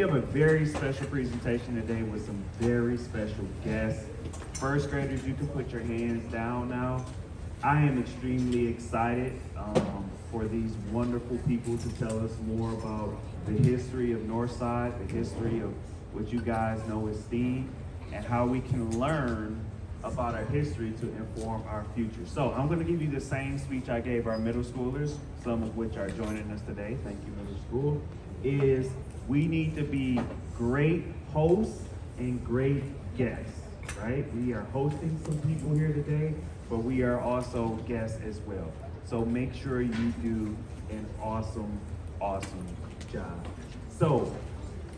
We have a very special presentation today with some very special guests. First graders, you can put your hands down now. I am extremely excited for these wonderful people to tell us more about the history of Northside, the history of what you guys know as STEAM, and how we can learn about our history to inform our future. So I'm gonna give you the same speech I gave our middle schoolers, some of which are joining us today. Thank you, middle school. Is we need to be great hosts and great guests, right? We are hosting some people here today, but we are also guests as well. So make sure you do an awesome, awesome job. So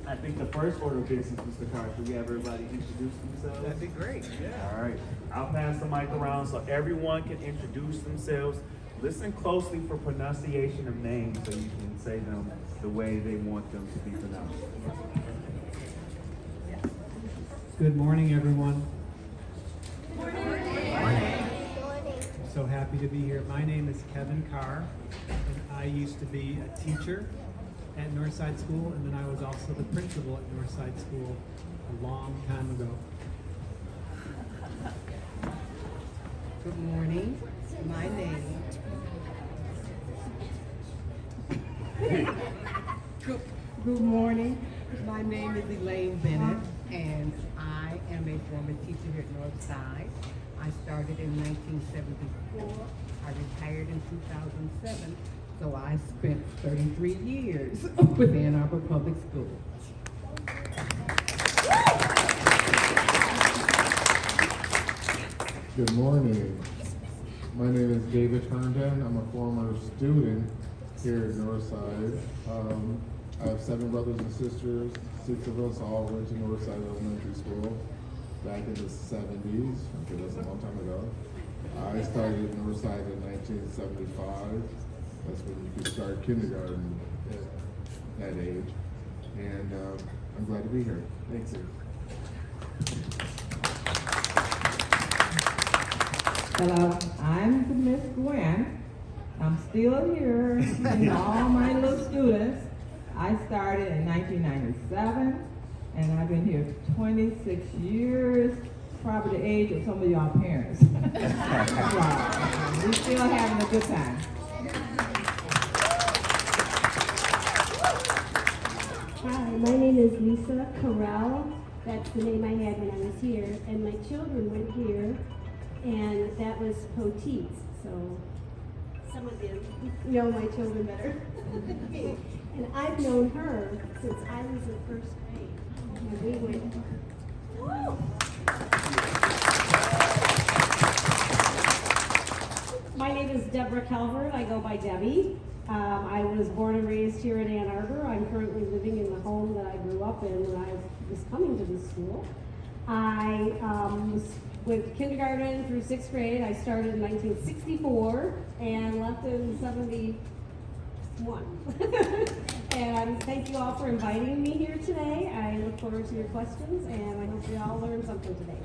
I think the first order of business, Mr. Carr, should we have everybody introduce themselves? That'd be great, yeah. All right, I'll pass the mic around so everyone can introduce themselves. Listen closely for pronunciation of names so you can say them the way they want them to be pronounced. Good morning, everyone. Good morning. I'm so happy to be here. My name is Kevin Carr, and I used to be a teacher at Northside School, and then I was also the principal at Northside School a long time ago. Good morning. My name. Good morning. My name is Elaine Bennett, and I am a former teacher here at Northside. I started in 1974. I retired in 2007, so I spent 33 years with Ann Arbor Public Schools. Good morning. My name is David Herndon. I'm a former student here at Northside. I have 7 brothers and sisters. 6 of us all went to Northside Elementary School back in the 70s. Okay, that's a long time ago. I started at Northside in 1975. That's when you could start kindergarten at that age. And I'm glad to be here. Thanks, you. Hello, I'm Miss Gwen. I'm still here, and all my little students. I started in 1997, and I've been here 26 years, probably the age of some of y'all parents. Wow. We're still having a good time. Hi, my name is Lisa Carell. That's the name I had when I was here, and my children went here, and that was Poteet's. So some of you know my children better. And I've known her since I was in first grade. And we went. Woo! My name is Deborah Calvert. I go by Debbie. I was born and raised here in Ann Arbor. I'm currently living in the home that I grew up in when I was coming to this school. I was with kindergarten through 6th grade. I started in 1964 and left in 71. And thank you all for inviting me here today. I look forward to your questions, and I hope you all learned something today.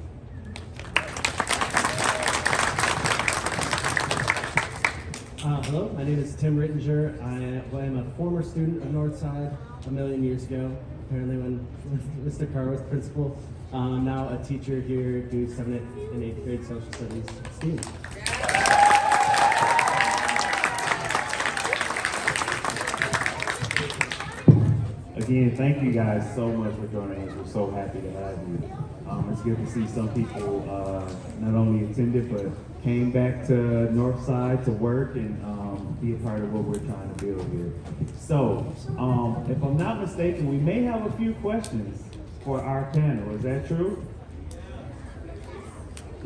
Hello, my name is Tim Rittinger. I am a former student of Northside a million years ago, apparently when Mr. Carr was principal. I'm now a teacher here doing 7th and 8th grade social studies STEAM. Again, thank you guys so much for joining us. We're so happy to have you. It's good to see some people not only attended, but came back to Northside to work and be a part of what we're trying to build here. So, if I'm not mistaken, we may have a few questions for our panel. Is that true?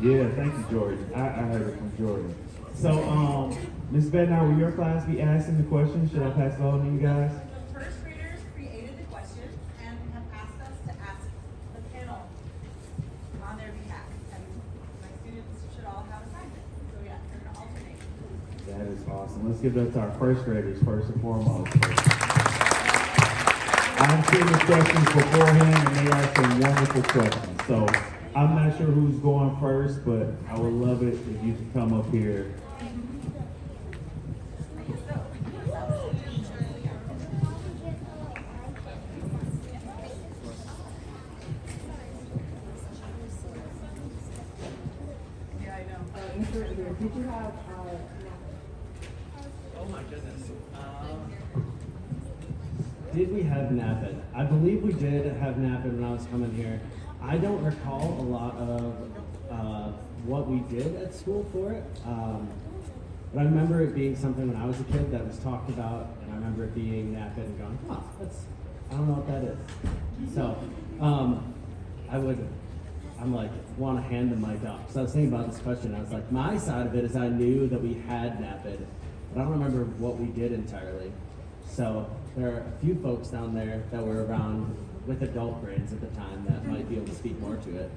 Yeah, thank you, Jordan. I heard it from Jordan. So, Ms. Bednar, will your class be asking the questions? Should I pass it on to you guys? The first graders created the question and have asked us to ask the panel on their behalf. And my students should all have assignments. So yeah, they're going to alternate. That is awesome. Let's give that to our first graders first and foremost. I've seen the questions beforehand, and they are some wonderful questions. So I'm not sure who's going first, but I would love it if you could come up here. teacher here, did you have, Oh my goodness. Did we have NAAPID? I believe we did have NAAPID when I was coming here. I don't recall a lot of what we did at school for it. But I remember it being something when I was a kid that was talked about, and I remember it being NAAPID and going, oh, I don't know what that is. So, I'm like, want to hand the mic up. So I was thinking about this question. I was like, my side of it is I knew that we had NAAPID, but I don't remember what we did entirely. So there are a few folks down there that were around with adult brains at the time that might be able to speak more to it.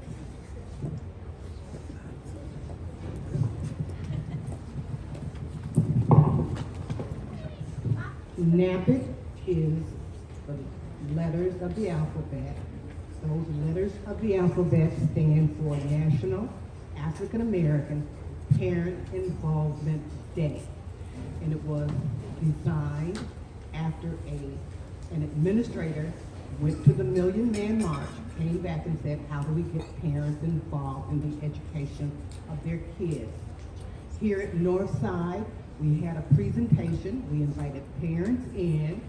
NAAPID is the letters of the alphabet. Those letters of the alphabet stand for National African American Parent Involvement Day. And it was designed after an administrator went to the Million Man March, came back and said, how do we get parents involved in the education of their kids? Here at Northside, we had a presentation. We invited parents in.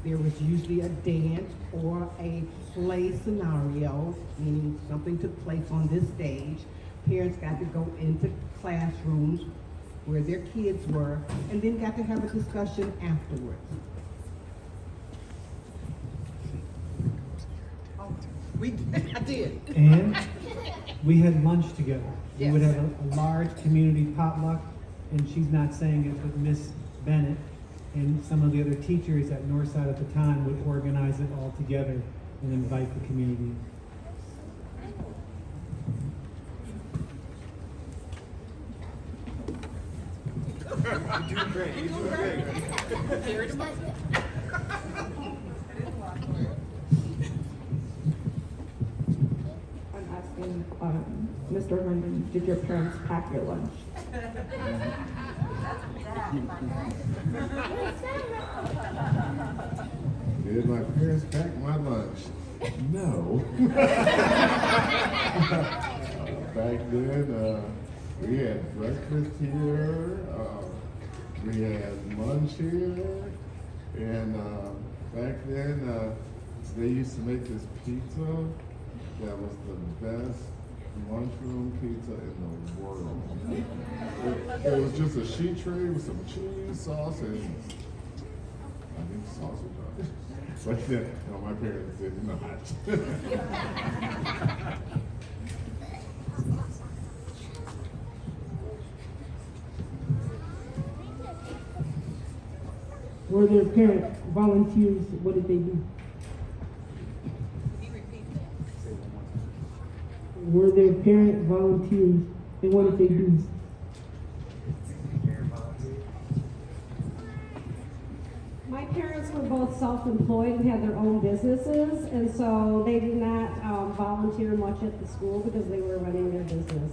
There was usually a dance or a play scenario, meaning something took place on this stage. Parents got to go into classrooms where their kids were, and then got to have a discussion afterwards. I did. And we had lunch together. We Yes. would have a large community potluck, and she's not saying it, but Miss Bennett and some of the other teachers at Northside at the time would organize it all together and invite the community. You're doing great. You're doing great. I'm asking, Mr. Herndon, did your parents pack your lunch? Did my parents pack my lunch? No. Back then, we had breakfast here, we had lunch here, and back then, they used to make this pizza that was the best lunchroom pizza in the world. It was just a sheet tray with some cheese, sauce, and I think sausage on it. But yeah, no, my parents did not. Were there parent volunteers? What did they do? Were there parent volunteers and what did they do? My parents were both self-employed and had their own businesses, and so they did not volunteer much at the school because they were running their business.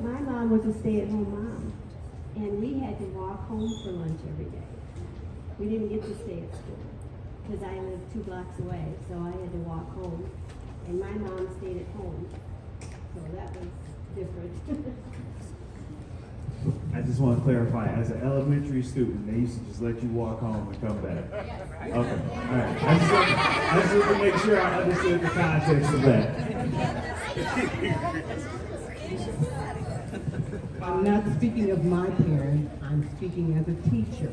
My mom was a stay-at-home mom, and we had to walk home for lunch every day. We didn't get to stay at school because I lived 2 blocks away, so I had to walk home, and my mom stayed at home, so that was different. I just want to clarify, as an elementary student, they used to just let you walk home and come back. Okay, all right. I just want to make sure I understood the context of that. I'm not speaking of my parents, I'm speaking as a teacher.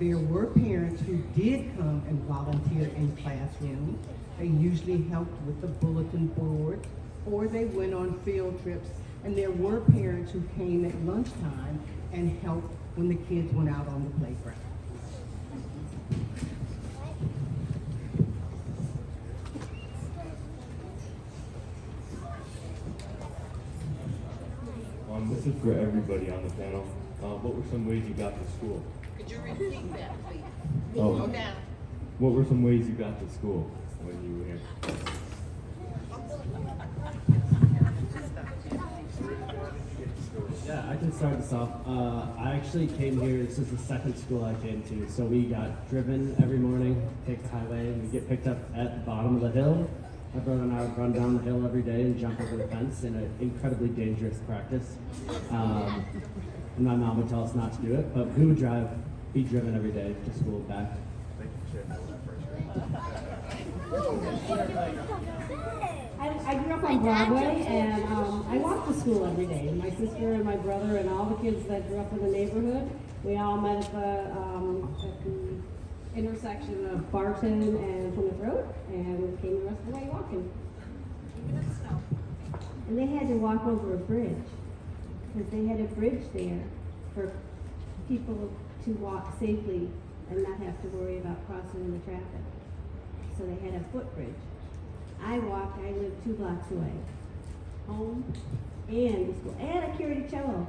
There were parents who did come and volunteer in classrooms. They usually helped with the bulletin board, or they went on field trips. And there were parents who came at lunchtime and helped when the kids went out on the playground. This is for everybody on the panel. What were some ways you got to school? Could you repeat that, please? Oh. Slow down. What were some ways you got to school when you were here? Yeah, I can start this off. I actually came here, this is the second school I came to, so we got driven every morning, take the highway, and we get picked up at the bottom of the hill, My brother and I would run down the hill every day and jump over the fence in an incredibly dangerous practice. And my mom would tell us not to do it, but we would be driven every day to school and back. Thank you for sharing that with our first grade. I grew up on Broadway, and I walked to school every day. My sister and my brother and all the kids that grew up in the neighborhood, we all met at the intersection of Barton and Plymouth Road, and we came the rest of the way walking. And they had to walk over a bridge, because they had a bridge there for people to walk safely and not have to worry about crossing the traffic. So they had a footbridge. I lived 2 blocks away, home and to school, and I carried a cello.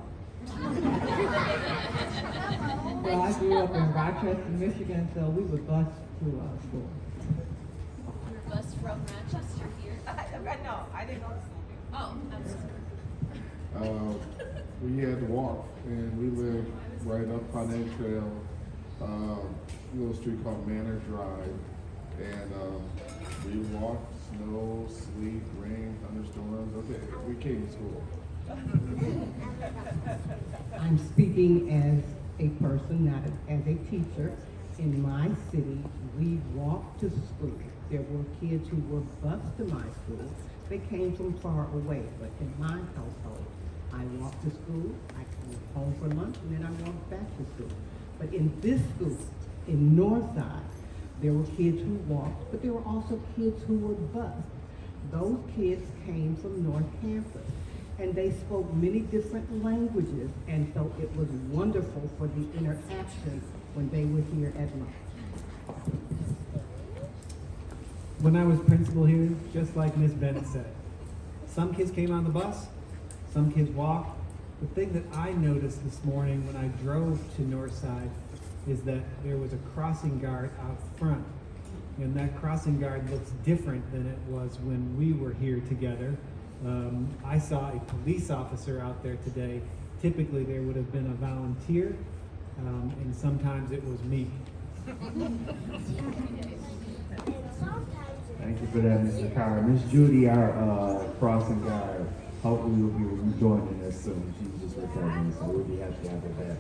Well, I grew up in Rochester, Michigan, so we would bus to school. Your bus from Manchester here? No, I didn't go to school. Oh, I'm sorry. We had to walk, and we lived right up on that trail, a little street called Manor Drive, and we walked, snow, sleet, rain, thunderstorms. Okay, we came to school. I'm speaking as a person, not as a teacher. In my city, we walked to school. There were kids who were bused to my school. They came from far away, but in my household, I walked to school, I came home for lunch, and then I walked back to school. But in this school, in Northside, there were kids who walked, but there were also kids who were bused. Those kids came from North Campus, and they spoke many different languages, and so it was wonderful for the interaction when they were here at lunch. When I was principal here, just like Ms. Bennett said, some kids came on the bus, some kids walked. The thing that I noticed this morning when I drove to Northside is that there was a crossing guard out front. And that crossing guard looks different than it was when we were here together. I saw a police officer out there today. Typically there would have been a volunteer, and sometimes it was me. Thank you for that, Mr. Carr. Miss Judy, our crossing guard, hopefully will be joining us soon. She's just recovering, so we'll be happy to have her back.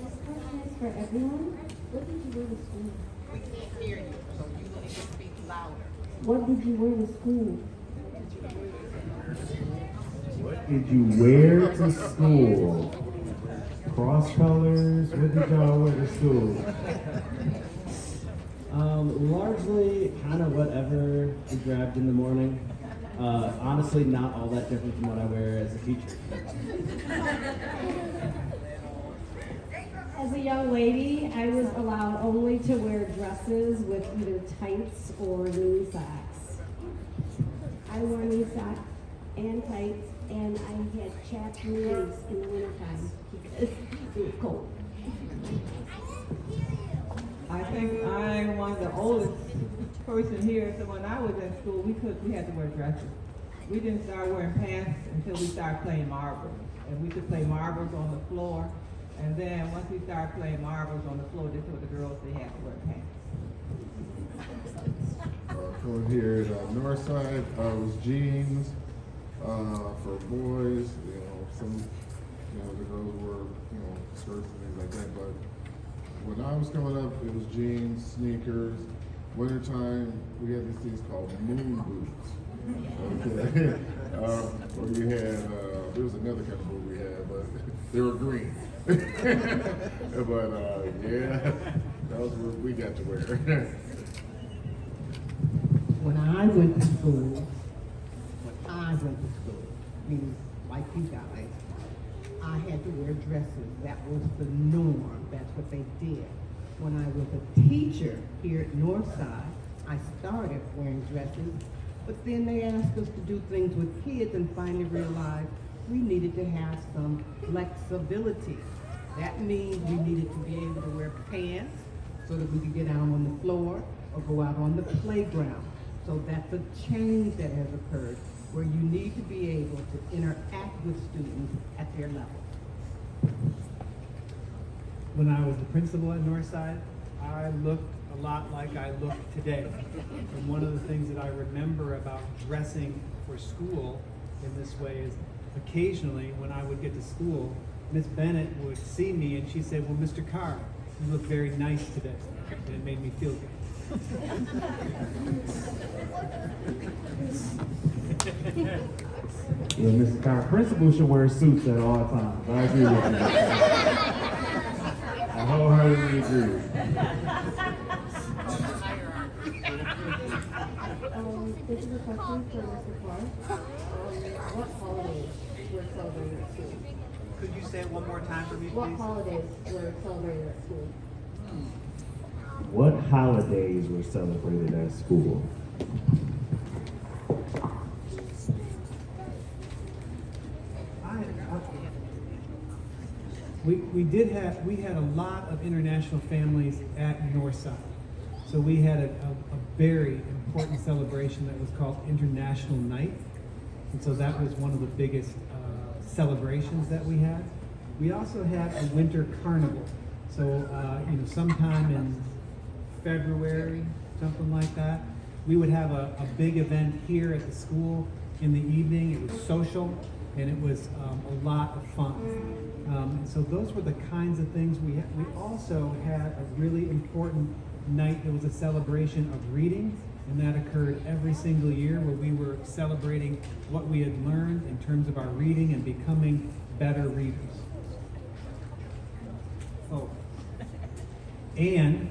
This question is for everyone. What did you wear to school? We can't hear you, so you need to speak louder. What did you wear to school? What did you wear to school? Cross colors? What did y'all wear to school? Largely kind of whatever we grabbed in the morning. Honestly, not all that different from what I wear as a teacher. As a young lady, I was allowed only to wear dresses with either tights or knee socks. I wore knee socks and tights, and I had chapped knees in the wintertime because it was cold. I think I'm one of the oldest person here, so when I was in school, we had to wear dresses. We didn't start wearing pants until we started playing marbles. And we could play marbles on the floor. And then once we started playing marbles on the floor, they told the girls they had to wear pants. For here at Northside, it was jeans for boys. The girls wore skirts and things like that. But when I was coming up, it was jeans, sneakers. Wintertime, we had these things called moon boots. Okay. Or you had there was another kind of boot we had, but they were green. But yeah, that was what we got to wear. When I went to school, meaning like you guys, I had to wear dresses. That was the norm. That's what they did. When I was a teacher here at Northside, I started wearing dresses, but then they asked us to do things with kids and finally realized we needed to have some flexibility. That means we needed to be able to wear pants so that we could get out on the floor or go out on the playground. So that's a change that has occurred where you need to be able to interact with students at their level. When I was the principal at Northside, I looked a lot like I look today. And one of the things that I remember about dressing for school in this way is occasionally when I would get to school, Miss Bennett would see me and she'd say, "Well, Mr. Carr, you look very nice today." And it made me feel good. Yeah, Mr. Carr, principals should wear suits at all times. I agree with you. I wholeheartedly agree. This is a question for Mr. Clark. What holidays were celebrated at school? Could you say it one more time for me, What please? holidays were celebrated at school? What holidays were celebrated at school? We had a lot of international families at Northside. So we had a very important celebration that was called International Night. And so that was one of the biggest celebrations that we had. We also had a winter carnival. So, sometime in February, something like that, we would have a big event here at the school in the evening. It was social and it was a lot of fun. And so those were the kinds of things we had. We also had a really important night. It was a celebration of reading, and that occurred every single year where we were celebrating what we had learned in terms of our reading and becoming better readers. Oh. And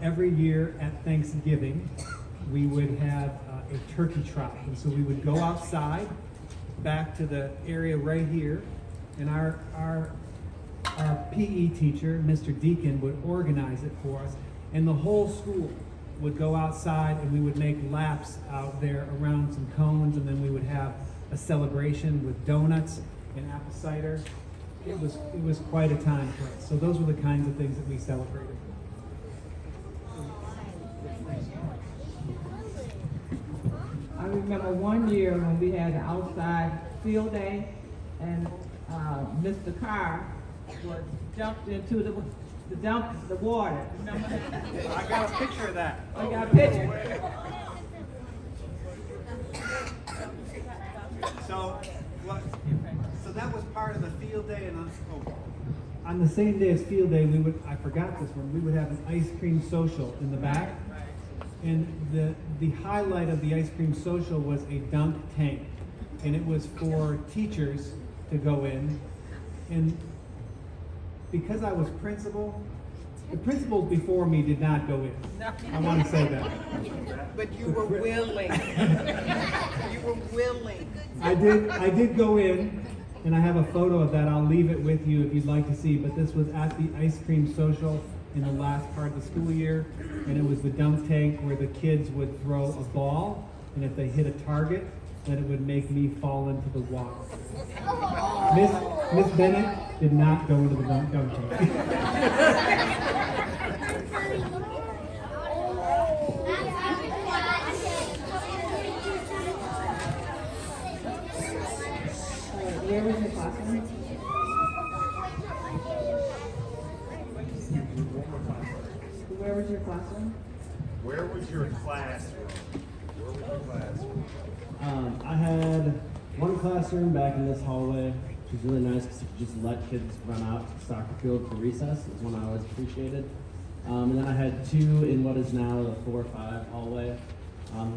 every year at Thanksgiving, we would have a turkey trot. And so we would go outside back to the area right here, and our PE teacher, Mr. Deacon, would organize it for us, and the whole school would go outside and we would make laps out there around some cones, and then we would have a celebration with donuts and apple cider. It was quite a time for us. So those were the kinds of things that we celebrated. I remember one year when we had an outside field day, and Mr. Carr was jumped into the water. Remember that? I got a picture of that. I got a picture. So that was part of the field day, and on the same day as field day, I forgot this one, we would have an ice cream social in the back. And the highlight of the ice cream social was a dunk tank. And it was for teachers to go in. And because I was principal, the principals before me did not go in. I want to say that. But you were willing. You were willing. I did go in, and I have a photo of that. I'll leave it with you if you'd like to see. But this was at the ice cream social in the last part of the school year, and it was the dunk tank where the kids would throw a ball, and if they hit a target, then it would make me fall into the water. Miss Bennett did not go into the dunk tank. Where was your classroom? Where was your classroom? Where was your classroom? I had one classroom back in this hallway, which was really nice because you could just let kids run out to the soccer field for recess. It was one I always appreciated. And then I had two in what is now the 4-5 hallway.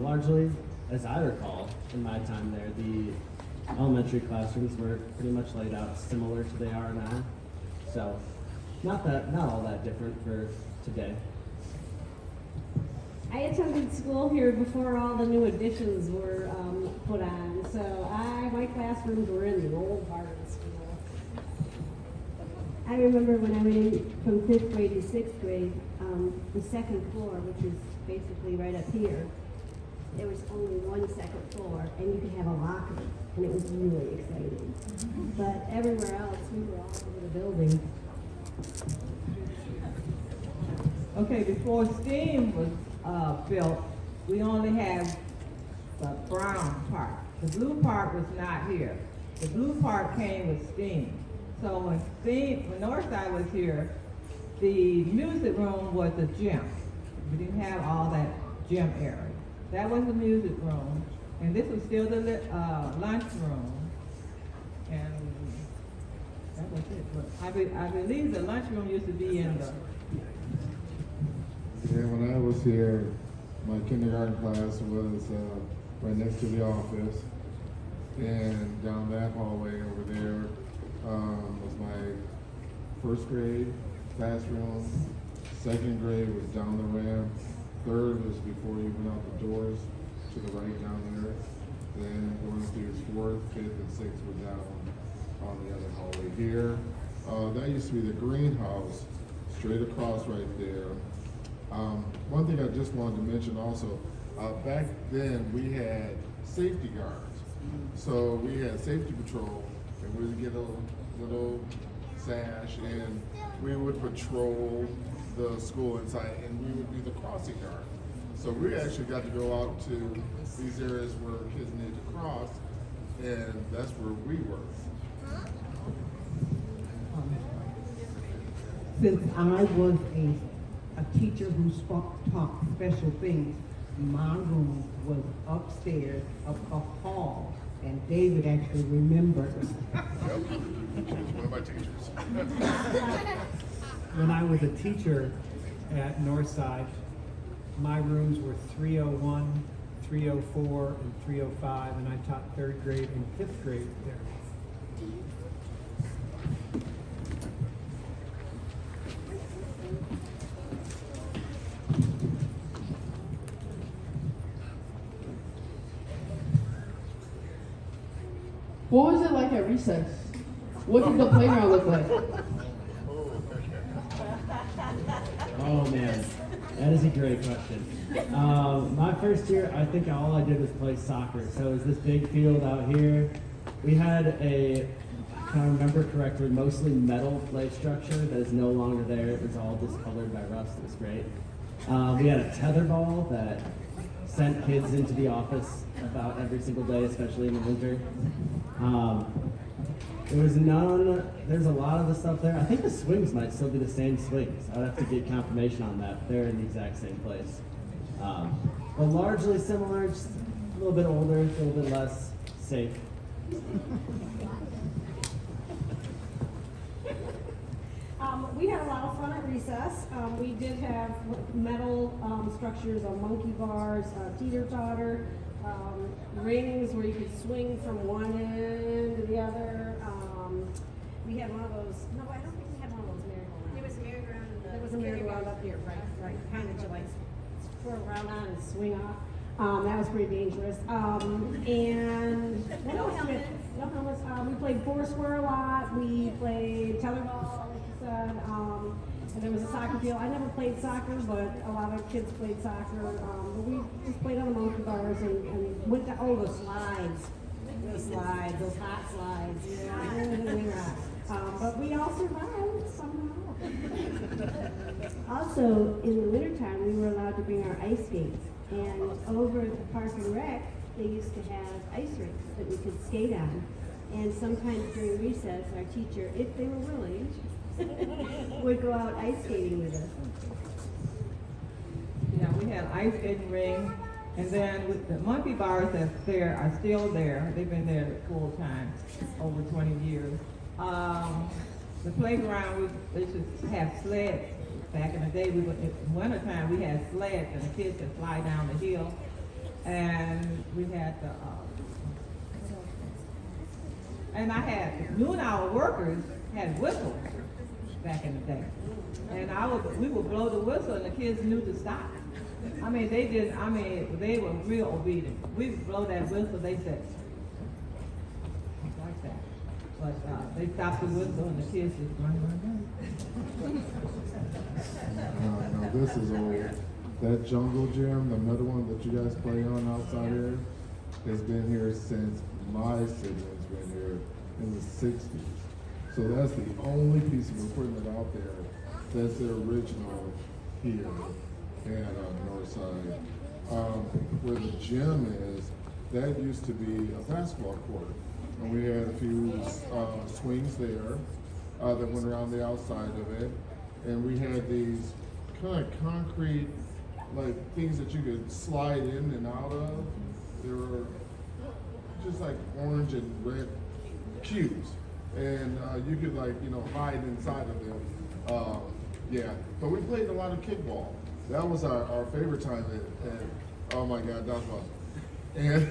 Largely, as I recall, in my time there, the elementary classrooms were pretty much laid out similar to they are now. So, not all that different for today. I attended school here before all the new additions were put on, so my classrooms were in the old part of the school. I remember when I went in from 5th grade to 6th grade, the second floor, which is basically right up here, there was only one second floor, and you could have a locker, and it was really exciting. But everywhere else, we were all over the building. Okay, before STEAM was built, we only had the brown part. The blue part was not here. The blue part came with STEAM. So when Northside was here, the music room was a gym. We didn't have all that gym area. That was the music room, and this was still the lunch room. And that was it. But I believe the lunchroom used to be in the. Yeah, when I was here, my kindergarten class was right next to the office, and down that hallway over there was my first grade classroom. Second grade was down the ramp. Third was before you went out the doors to the right down there. Then going through fourth, fifth, and sixth were down on the other hallway here. That used to be the greenhouse, straight across right there. One thing I just wanted to mention also, back then we had safety guards. So we had safety patrol, and we would get a little sash, and we would patrol the school inside, and we would be the crossing guard. So we actually got to go out to these areas where kids needed to cross, and that's where we were. Since I was a teacher who taught special things, my room was upstairs up a hall, and David actually remembers. Yep, she was one of my teachers. When I was a teacher at Northside, my rooms were 301, 304, and 305, and I taught third grade and fifth grade there. What was it like at recess? What did the playground look like? Oh man, that is a great question. My first year, I think all I did was play soccer. So it was this big field out here. We had if I remember correctly, mostly metal play structure that is no longer there. It was all discolored by rust. It was great. We had a tether ball that sent kids into the office about every single day, especially in the winter. There's a lot of the stuff there. I think the swings might still be the same swings. I'd have to get confirmation on that. They're in the exact same place. But largely similar, just a little bit older, a little bit less safe. We had a lot of fun at recess. We did have metal structures on monkey bars, teeter-totter, rings where you could swing from one end to the other. We had one of those, no, I don't think we had one of those merry-go-rounds. There was a merry-go-round in the. There was a merry-go-round up here, right, kind of to like twirl around on and swing off. That was pretty dangerous. And what No else? helmets. No helmets. We played Foursquare a lot. We played tetherball, like you said. And there was a soccer field. I never played soccer, but a lot of kids played soccer. But we just played on the monkey bars and went to the slides. Those hot slides. Yeah. But we all survived somehow. Also, in the wintertime, we were allowed to bring our ice skates. And over at the Park and Rec, they used to have ice rinks that we could skate on. And sometimes during recess, our teacher, if they were willing, would go out ice skating with us. Yeah, we had ice skating ring, and then with the monkey bars that's there are still there. They've been there full time, over 20 years. The playground, we used to have sleds. Back in the day, in wintertime, we had sleds, and the kids could fly down the hill. And we had the, and I had, noon hour workers had whistles back in the day. And we would blow the whistle, and the kids knew to stop. They were real obedient. We would blow that whistle, they said, like that. But they stopped the whistle, and the kids just run. No, this is old. That jungle gym, the middle one that you guys play on outside here, has been here since my siblings been here in the 60s. So that's the only piece of equipment out there that's the original here at Northside. Where the gym is, that used to be a basketball court. And we had a few swings there that went around the outside of it. And we had these kind of concrete like things that you could slide in and out of. They were just like orange and red cubes, and you could hide inside of them. Yeah, but we played a lot of kickball. That was our favorite time. Oh my God, that was awesome. And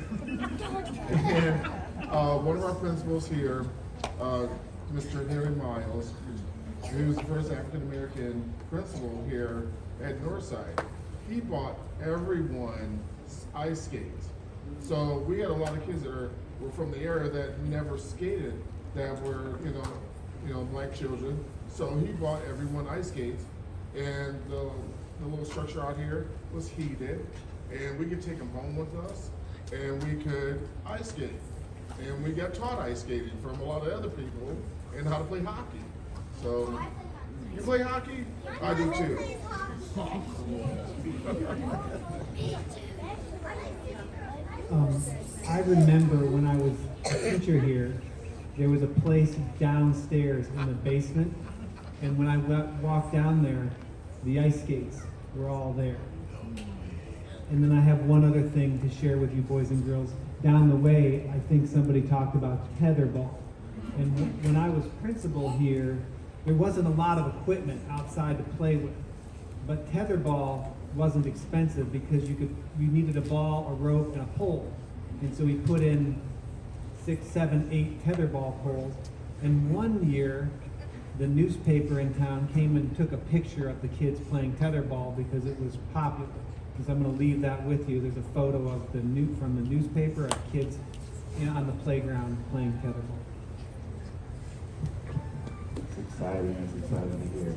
one of our principals here, Mr. Henry Miles, he was the first African American principal here at Northside. He bought everyone ice skates. So we had a lot of kids that were from the area that never skated, that were black children. So he bought everyone ice skates, and the little structure out here was heated, and we could take them home with us, and we could ice skate. And we got taught ice skating from a lot of other people and how to play hockey. So, you play hockey? I do too. I remember when I was a teacher here, there was a place downstairs in the basement, and when I walked down there, the ice skates were all there. And then I have one other thing to share with you boys and girls. Down the way, I think somebody talked about tetherball. And when I was principal here, there wasn't a lot of equipment outside to play with. But tetherball wasn't expensive because you needed a ball, a rope, and a pole. And so we put in 6, 7, 8 tetherball poles. And one year, the newspaper in town came and took a picture of the kids playing tetherball because it was popular. Because I'm going to leave that with you. There's a photo of from the newspaper of kids on the playground playing tetherball. It's exciting. It's exciting to hear.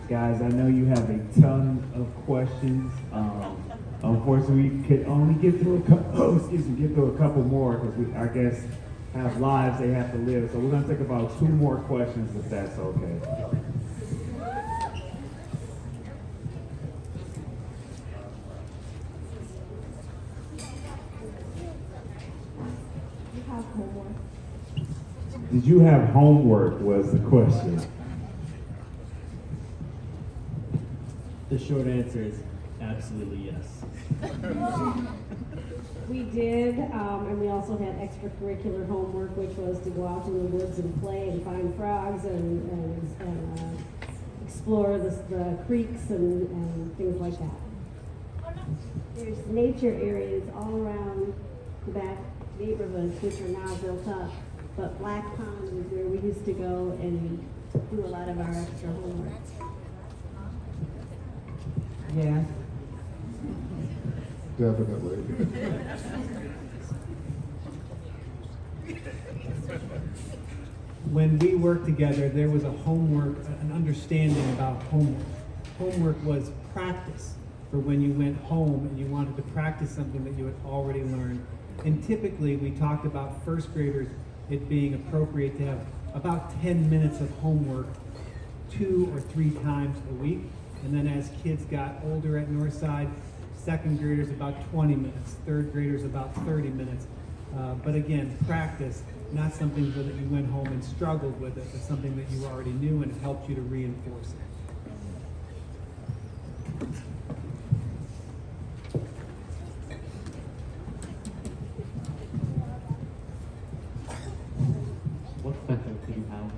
Guys, I know you have a ton of questions. Unfortunately, we could only get through a couple more because our guests have lives they have to live. So we're going to take about 2 more questions if that's okay. Did you have homework was the question. The short answer is absolutely yes. We did, and we also had extracurricular homework, which was to go out in the woods and play and find frogs and explore the creeks and things like that. There's nature areas all around the back neighborhoods, which are now built up. But Black Pond is where we used to go and do a lot of our extra homework. Yeah. Definitely. When we worked together, there was an understanding about homework. Homework was practice for when you went home and you wanted to practice something that you had already learned. And typically, we talked about first graders, it being appropriate to have about 10 minutes of homework 2 or 3 times a week. And then as kids got older at Northside, second graders about 20 minutes, third graders about 30 minutes. But again, practice, not something that you went home and struggled with it, but something that you already knew and it helped you to reinforce it. What special did you have?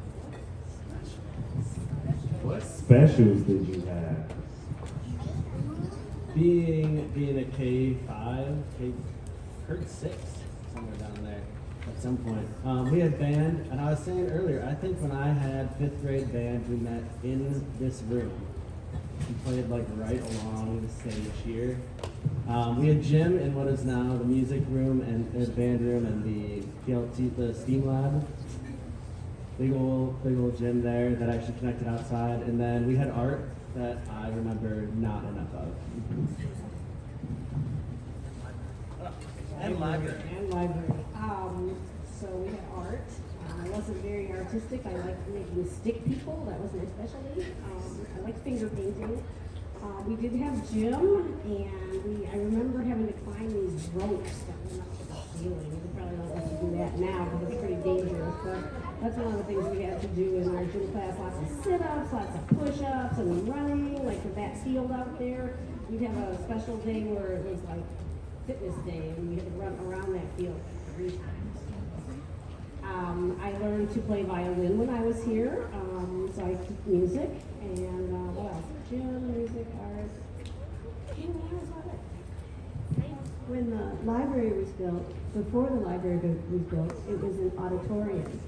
What specials did you have? Being a K5, Kurt 6, somewhere down there at some point. We had band, and I was saying earlier, I think when I had 5th grade band, we met in this room. We played like right along the stage here. We had gym in what is now the music room and the band room and the STEAM lab. Big old gym there that actually connected outside. And then we had art that I remember not enough of. And library. So we had art. I wasn't very artistic. I liked making stick people. That was my specialty. I liked finger painting. We did have gym, and I remember having to climb these ropes that went up to the ceiling. We probably don't have to do that now because it's pretty dangerous. But that's one of the things we had to do in our gym class. Lots of sit-ups, lots of push-ups, and running, like with that field out there. we'd have a special day where it was like fitness day, and we had to run around that field 3 times. I learned to play violin when I was here, so I took music, and what else? Gym, music, art. Yeah, that was about it. When the library was built, before the library was built, it was an auditorium.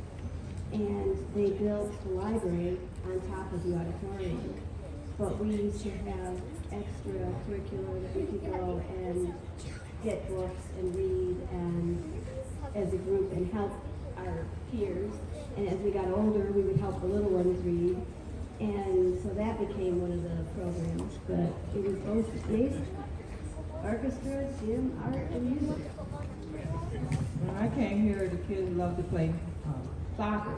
And they built the library on top of the auditorium. But we used to have extracurricular that we could go and get books and read and as a group and help our peers. And as we got older, we would help the little ones read. And so that became one of the programs. But it was both music, orchestra, gym, art, and music. When I came here, the kids loved to play soccer.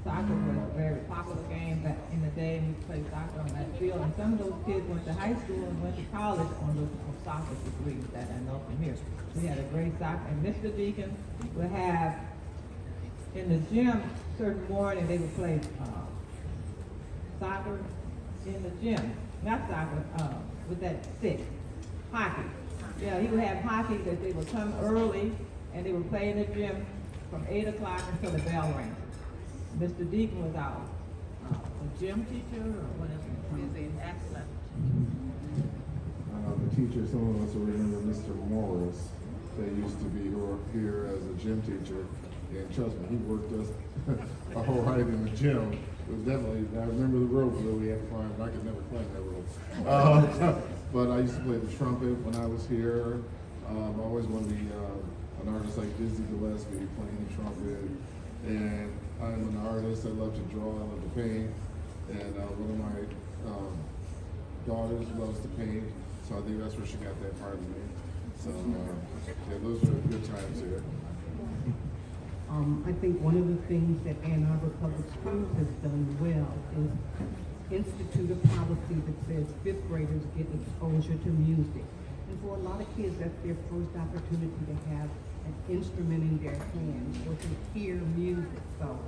Soccer was a very popular game back in the day, and we played soccer on that field. And some of those kids went to high school and went to college on those soccer degrees that I know from here. We had a great soccer, and Mr. Deacon would have in the gym certain morning they would play soccer in the gym, not soccer with that stick, hockey. Yeah, he would have hockey that they would come early and they would play in the gym from 8 o'clock until the bell rang. Mr. Deacon was our a gym teacher or whatever. He's an excellent. The teacher, some of us will remember Mr. Morris, that used to be here as a gym teacher. And trust me, he worked us a whole night in the gym. It was definitely, I remember the rope that we had to climb, but I could never climb that rope. But I used to play the trumpet when I was here. I always wanted to be an artist like Dizzy Gillespie, playing the trumpet. And I'm an artist, I love to draw, I love to paint. And one of my daughters loves to paint, so I think that's where she got that part of me. So, yeah, those were good times here. I think one of the things that Ann Arbor Public Schools has done well is institute a policy that says 5th graders get exposure to music. And for a lot of kids, that's their first opportunity to have an instrument in their hands or to hear music. So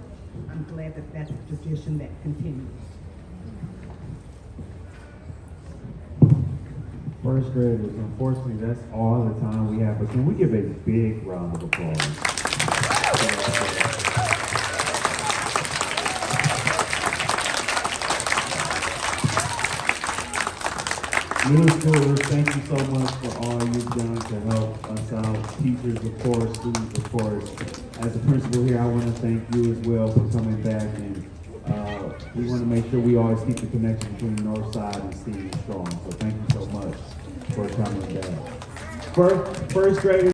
I'm glad that that's a tradition that continues. First graders, unfortunately, that's all the time we have, but can we give a big round of applause? Middle schoolers, thank you so much for all you've done to help us out. Teachers, of course, students, of course. As a principal here, I want to thank you as well for coming back, and we want to make sure we always keep the connection between Northside and Steve strong. So thank you so much for coming back. First graders.